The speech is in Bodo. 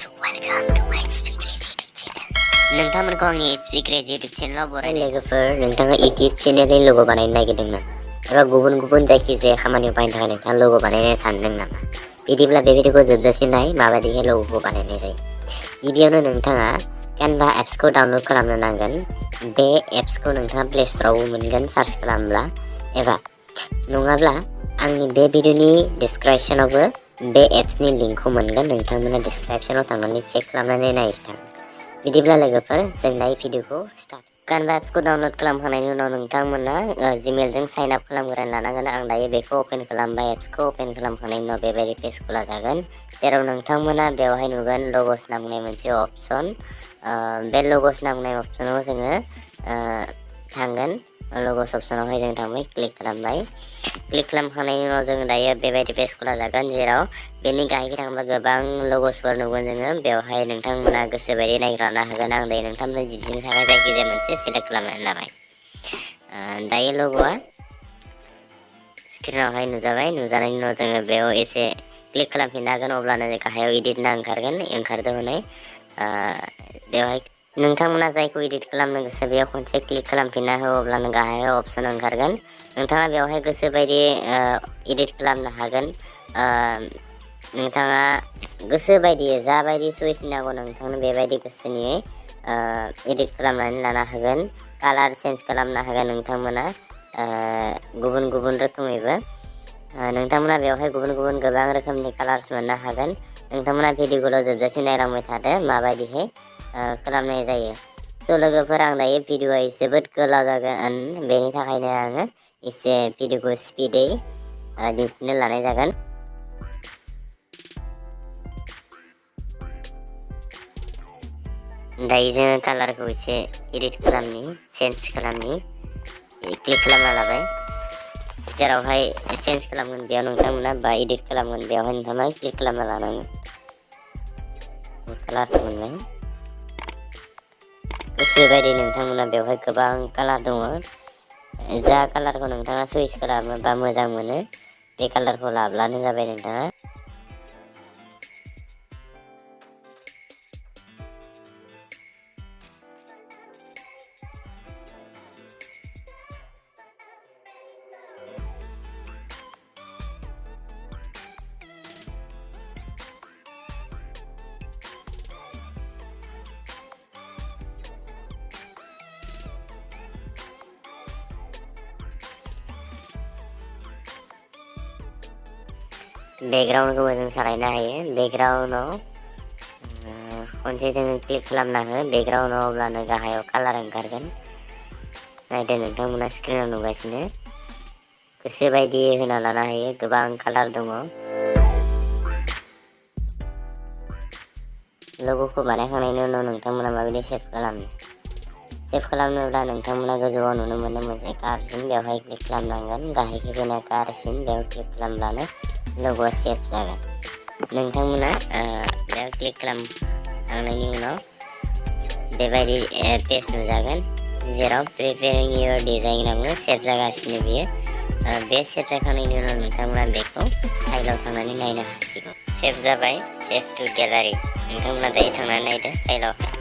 welcome to my Speak Crazy YouTube channel. नोंथांमोनखौ आंनि Speak Crazy YouTube channel बरायनाय लोगोफोर नोंथाङा YouTube channel लोगो बानायनो नागिरदों नामा एबा गुबुन जायखिजाया खामानियाव बाहायनो थाखाय नोंथाङा लोगो बानायनो सानदों नामा बिदिब्ला बे भिडिअखौ जोबजासिम नाय माबायदिहाय लोगोखौ बानायनाय जायो गिबियावनो नोंथाङा Canva apps खौ डाउनलड खालामनो नांगोन बे apps खौ नोंथाङा Play Store आव मोनगोन सार्च खालामब्ला एबा नङाब्ला आंनि बे भिडिअनि description आवबो बे apps नि लिंकखौ मोनगोन नोंथांमोना description आव थांनानै चेक खालामनानै नायथां बिदिब्ला लोगोफोर जों दायो भिडिअखौ स्टार्ट Canva apps खौ डाउनलड खालामखांनायनि उनाव नोंथांमोना Gmail जों साइन आप खालामग्रोनानै लानांगोन आं दायो बेखौ ओपन खालामबाय apps खौ ओपन खालामखांनायनि उनाव बेबायदि पेज खुला जागोन जेराव नोंथांमोना बेवहाय नुगोन ल'गस नामनाय मोनसे अपसन बे ल'गस नामनाय अपसनाव जोङो थांगोन ल'गस अपसनावहाय जों थांबाय क्लिक खालामबाय क्लिक खालामखांनायनि उनाव जों दायो बेबायदि पेज खुला जागोन जेराव बेनि गाहायथिं थांब्ला गोबां ल'गसफोर नुगोन जोङो बेवहाय नोंथांमोना गोसो बायदि नागिरना होगोन आं दायो नोंथांमोननो दिन्थिनो थाखाय जायखिजाया मोनसे सेलेक्ट खालामनानै लाबाय दायो ल'गआ स्क्रिनावहाय नुजानायनि उनाव जोङो बेयाव एसे क्लिक खालामफिननो हागोन अब्लानो गाहायाव एडिट ना ओंखारदों हनै बेवहाय नोंथांमोना जायखौ एडिट खालामनो गोसो बेयाव खनसे क्लिक खालामफिनना हो अब्लानो गाहायाव अपसन ओंखारगोन नोंथाङा बेवहाय गोसो बायदि एडिट खालामनो हागोन नोंथाङा गोसो बायदि जाबायदि चुइस नांगौ नोंथांनो बेबायदि गोसोनि एडिट खालामनानै लानो हागोन कालार चेन्ज खालामनो हागोन नोंथांमोना गुबुन रोखोमैबो नोंथांमोना बेवहाय गुबुन गोबां रोखोमनि कालार्स मोननो हागोन नोंथांमोना भिडिअखौ जोबजासिम नायलांबाय थादो माबायदिहाय खालामनाय जायो स' लोगोफोर आं दायो भिडिअआ जोबोद गोलाव जागोन बेनि थाखायनो आङो एसे भिडिअखौ स्पिडै दिन्थिनो लानाय जागोन दायो जोङो कालारखौ एसे एडिट खालामनि चेन्ज खालामनि क्लिक खालामना लाबाय जेरावहाय चेन्ज खालामगोन बेयाव नोंथांमोना बा एडिट खालामगोन बेवहाय नोंथांमोना क्लिक खालामना लानांगोन कालारखौ मोनबाय गोसो बायदि नोंथांमोना बेवहाय गोबां कालार दङ जा कालारखौ नोंथाङा चुइस खालामो बा मोजां मोनो बे कालारखौ लाब्लानो जाबाय नोंथाङा बेकग्राउन्डखौबो जों सालायनो हायो बेकग्राउन्डआव खनसे जोङो क्लिक खालामना हो बेकग्राउन्डआव अब्लानो गाहायाव कालार ओंखारगोन नायदो नोंथांमोना स्क्रिनाव नुगासिनो गोसो बायदि होना लानो हायो गोबां कालार दङ ल'गखौ बानायखांनायनि उनाव नोंथांमोना माबायदि सेभ खालामनोब्ला नोंथांमोना गोजौआव नुनो मोनो मोनसे कारसिन बेवहाय क्लिक खालामनांगोन गाहायखै फैना कारसिन बेयाव क्लिक खालामब्लानो ल'गआ सेभ जागोन नोंथांमोना बेयाव क्लिक खालामखांनायनि उनाव बेबायदि पेज नुजागोन जेराव प्रिपेयारिं योर डिजाइन होनना सेभ जागासिनो बियो बे सेभ जाखांनायनि उनाव नोंथांमोना बेखौ फाइलाव थांनानै नायनो हासिगौ सेभ जाबाय सेभ टु गेलारि नोंथांमोना दायो थांनानै नायदो फाइलाव